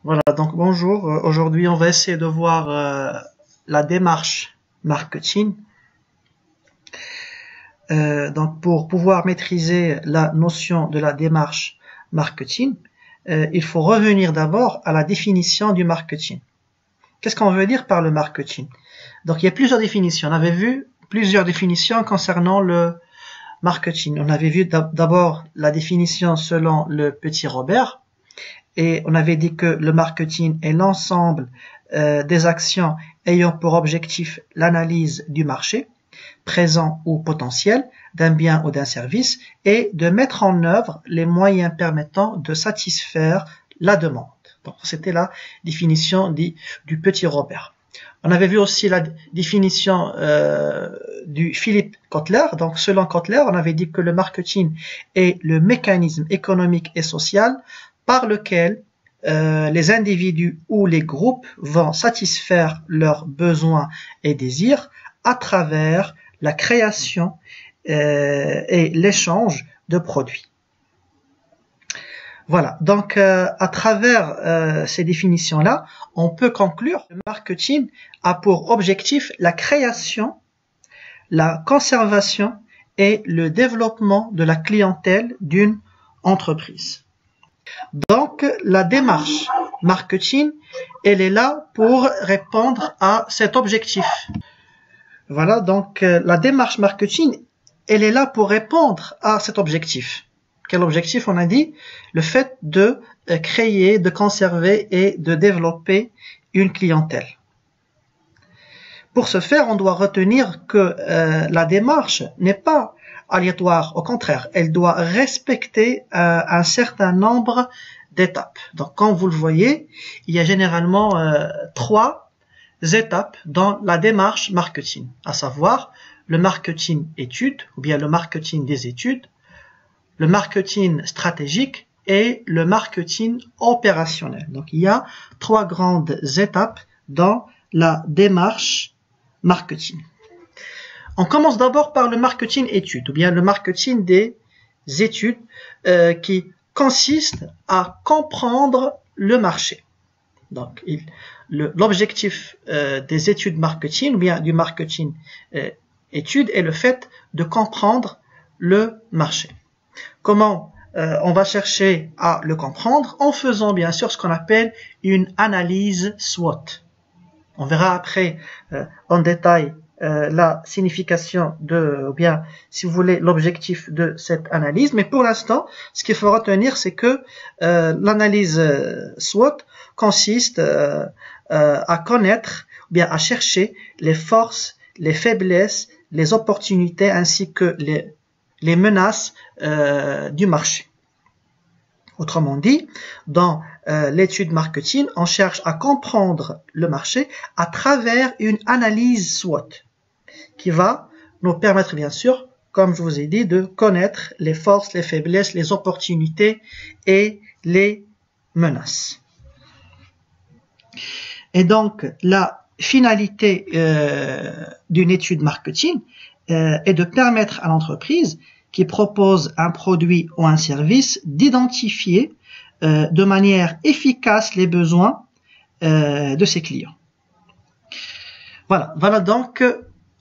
Voilà, donc bonjour. Aujourd'hui, on va essayer de voir la démarche marketing. Donc, pour pouvoir maîtriser la notion de la démarche marketing, il faut revenir d'abord à la définition du marketing. Qu'est-ce qu'on veut dire par le marketing? Donc, il y a plusieurs définitions. On avait vu plusieurs définitions concernant le marketing. On avait vu d'abord la définition selon le petit Robert. Et on avait dit que le marketing est l'ensemble des actions ayant pour objectif l'analyse du marché, présent ou potentiel, d'un bien ou d'un service, et de mettre en œuvre les moyens permettant de satisfaire la demande. Donc, c'était la définition du petit Robert. On avait vu aussi la définition du Philippe Kotler. Donc, selon Kotler, on avait dit que le marketing est le mécanisme économique et social par lequel les individus ou les groupes vont satisfaire leurs besoins et désirs à travers la création et l'échange de produits. Voilà, donc à travers ces définitions-là, on peut conclure que le marketing a pour objectif la création, la conservation et le développement de la clientèle d'une entreprise. Donc, la démarche marketing, elle est là pour répondre à cet objectif. Voilà, donc la démarche marketing, elle est là pour répondre à cet objectif. Quel objectif? On a dit le fait de créer, de conserver et de développer une clientèle. Pour ce faire, on doit retenir que la démarche n'est pas aléatoire, au contraire, elle doit respecter un certain nombre d'étapes. Donc, comme vous le voyez, il y a généralement 3 étapes dans la démarche marketing, à savoir le marketing étude, ou bien le marketing des études, le marketing stratégique et le marketing opérationnel. Donc, il y a 3 grandes étapes dans la démarche marketing. On commence d'abord par le marketing étude, ou bien le marketing des études qui consiste à comprendre le marché. Donc, l'objectif des études marketing, ou bien du marketing étude, est le fait de comprendre le marché. Comment on va chercher à le comprendre? En faisant bien sûr ce qu'on appelle une analyse SWOT. On verra après en détail la signification ou bien, si vous voulez, l'objectif de cette analyse. Mais pour l'instant, ce qu'il faut retenir, c'est que l'analyse SWOT consiste à connaître, ou bien à chercher les forces, les faiblesses, les opportunités ainsi que les menaces du marché. Autrement dit, dans l'étude marketing, on cherche à comprendre le marché à travers une analyse SWOT qui va nous permettre, bien sûr, comme je vous ai dit, de connaître les forces, les faiblesses, les opportunités et les menaces. Et donc, la finalité d'une étude marketing est de permettre à l'entreprise qui propose un produit ou un service d'identifier de manière efficace les besoins de ses clients. Voilà donc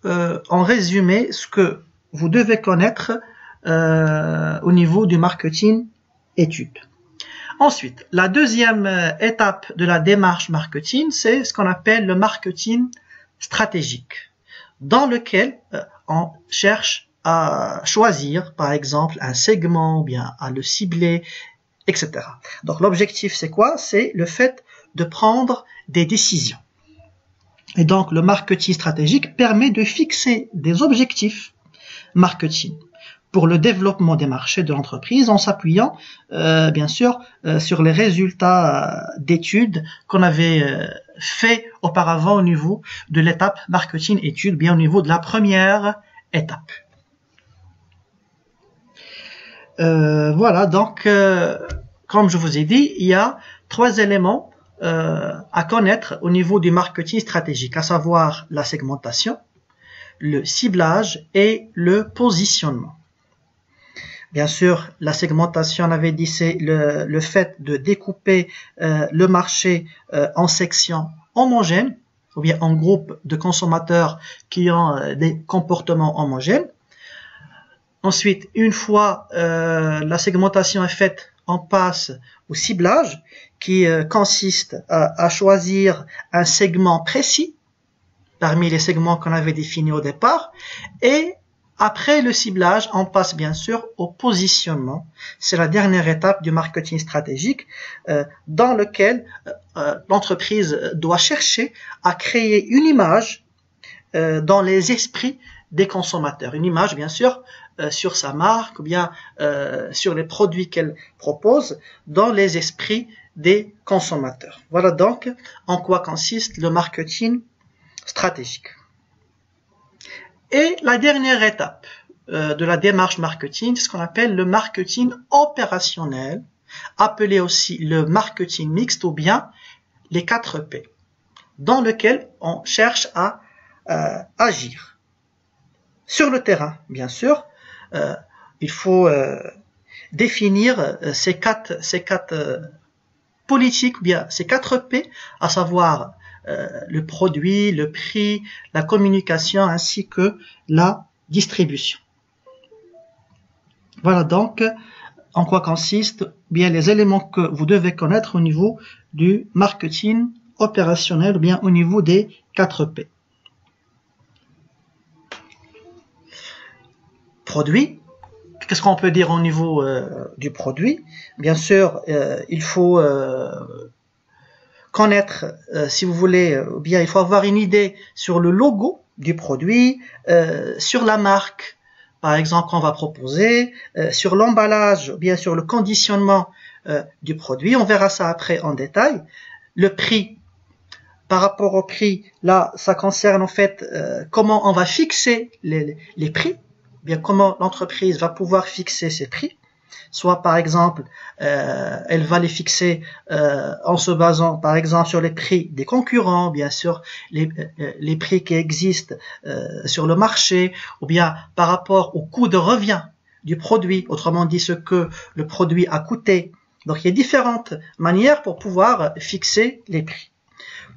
en résumé ce que vous devez connaître au niveau du marketing étude. Ensuite, la deuxième étape de la démarche marketing, c'est ce qu'on appelle le marketing stratégique, dans lequel on cherche à choisir, par exemple, un segment, ou bien à le cibler, etc. Donc, l'objectif, c'est quoi? C'est le fait de prendre des décisions. Et donc, le marketing stratégique permet de fixer des objectifs marketing pour le développement des marchés de l'entreprise en s'appuyant, bien sûr, sur les résultats d'études qu'on avait fait auparavant au niveau de l'étape marketing étude, bien au niveau de la première étape. Voilà, donc, comme je vous ai dit, il y a 3 éléments à connaître au niveau du marketing stratégique, à savoir la segmentation, le ciblage et le positionnement. Bien sûr, la segmentation, on avait dit, c'est le fait de découper le marché en sections homogènes, ou bien en groupes de consommateurs qui ont des comportements homogènes. Ensuite, une fois la segmentation est faite, on passe au ciblage, qui consiste à choisir un segment précis parmi les segments qu'on avait définis au départ, et après le ciblage, on passe bien sûr au positionnement. C'est la dernière étape du marketing stratégique dans lequel l'entreprise doit chercher à créer une image dans les esprits des consommateurs. Une image, bien sûr, sur sa marque ou bien sur les produits qu'elle propose dans les esprits des consommateurs. Voilà donc en quoi consiste le marketing stratégique. Et la dernière étape de la démarche marketing, c'est ce qu'on appelle le marketing opérationnel, appelé aussi le marketing mixte ou bien les 4 P, dans lequel on cherche à agir. Sur le terrain, bien sûr, il faut définir ces quatre politiques, ou bien ces 4 P, à savoir le produit, le prix, la communication ainsi que la distribution. Voilà donc en quoi consistent bien les éléments que vous devez connaître au niveau du marketing opérationnel ou bien au niveau des 4 P. Produit. Qu'est-ce qu'on peut dire au niveau du produit? Bien sûr, il faut connaître, si vous voulez, ou bien il faut avoir une idée sur le logo du produit, sur la marque, par exemple, qu'on va proposer, sur l'emballage, ou bien sur le conditionnement du produit. On verra ça après en détail. Le prix, par rapport au prix, là, ça concerne en fait comment on va fixer les prix, bien comment l'entreprise va pouvoir fixer ses prix. Soit par exemple, elle va les fixer en se basant par exemple sur les prix des concurrents, bien sûr les prix qui existent sur le marché, ou bien par rapport au coût de revient du produit, autrement dit ce que le produit a coûté. Donc il y a différentes manières pour pouvoir fixer les prix.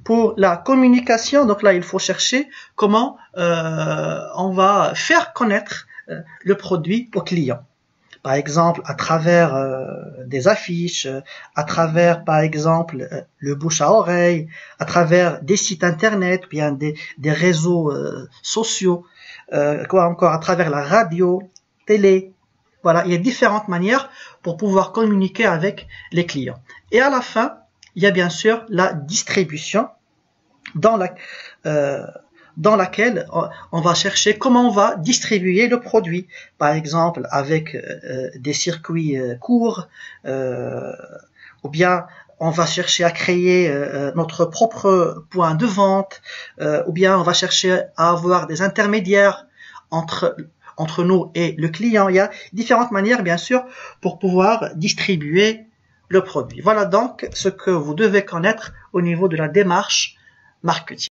Pour la communication, donc là il faut chercher comment on va faire connaître le produit au client. Par exemple, à travers des affiches, à travers, par exemple, le bouche à oreille, à travers des sites internet, bien des réseaux sociaux, quoi encore, à travers la radio, télé. Voilà, il y a différentes manières pour pouvoir communiquer avec les clients. Et à la fin, il y a bien sûr la distribution dans laquelle on va chercher comment on va distribuer le produit. Par exemple, avec des circuits courts, ou bien on va chercher à créer notre propre point de vente, ou bien on va chercher à avoir des intermédiaires entre nous et le client. Il y a différentes manières, bien sûr, pour pouvoir distribuer le produit. Voilà donc ce que vous devez connaître au niveau de la démarche marketing.